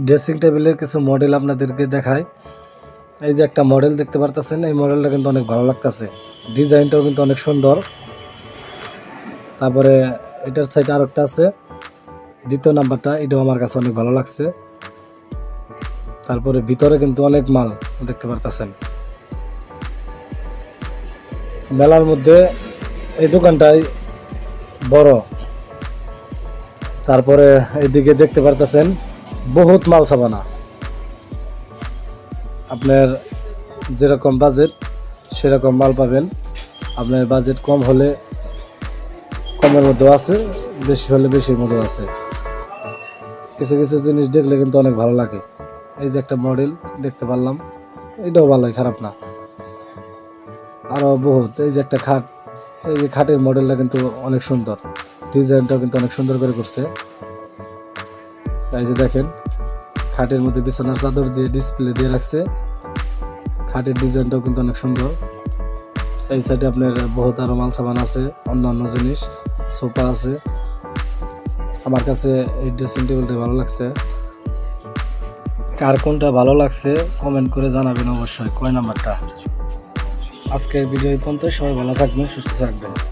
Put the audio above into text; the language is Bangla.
ড্রেসিং টেবিলের কিছু মডেল আপনাদেরকে দেখায়। এই যে একটা মডেল দেখতে পারতেছেন, এই মডেলটা কিন্তু অনেক ভালো লাগতেছে, ডিজাইনটাও কিন্তু অনেক সুন্দর। তারপরে এটার সাইডে আরেকটা আছে, দ্বিতীয় নাম্বারটা, এটাও আমার কাছে অনেক ভালো লাগছে। তারপরে ভিতরে কিন্তু অনেক মাল দেখতে পারতেছেন। মেলার মধ্যে এই দোকানটাই বড়। তারপরে এইদিকে দেখতে পারতেছেন বহুত মাল ছাপানা। আপনার যেরকম বাজেট সেরকম মাল পাবেন। আপনার বাজেট কম হলে কমের মধ্যেও আছে, বেশি হলে বেশির মধ্যেও আছে। কিছু কিছু জিনিস দেখলে কিন্তু অনেক ভালো লাগে। এই যে একটা মডেল দেখতে পারলাম, এটাও ভালোই, খারাপ না। আরও বহুত, এই যে একটা খাট, এই যে খাটের মডেলটা কিন্তু অনেক সুন্দর, ডিজাইনটাও কিন্তু অনেক সুন্দর করে করছে। এই যে দেখেন, খাটের মধ্যে বিছানার চাদর দিয়ে ডিসপ্লে দিয়ে রাখছে। খাটের ডিজাইনটাও কিন্তু অনেক সুন্দর। এই সাইডে আপনার বহুত আরো মাল সামান আছে, অন্যান্য জিনিস, সোফা আছে। আমার কাছে এই ড্রেসিং টেবিলটা ভালো লাগছে। কার কোনটা ভালো লাগছে কমেন্ট করে জানাবেন অবশ্যই, কয় নাম্বারটা। আজকের ভিডিও এই পর্যন্ত। সবাই ভালো থাকবেন, সুস্থ থাকবেন।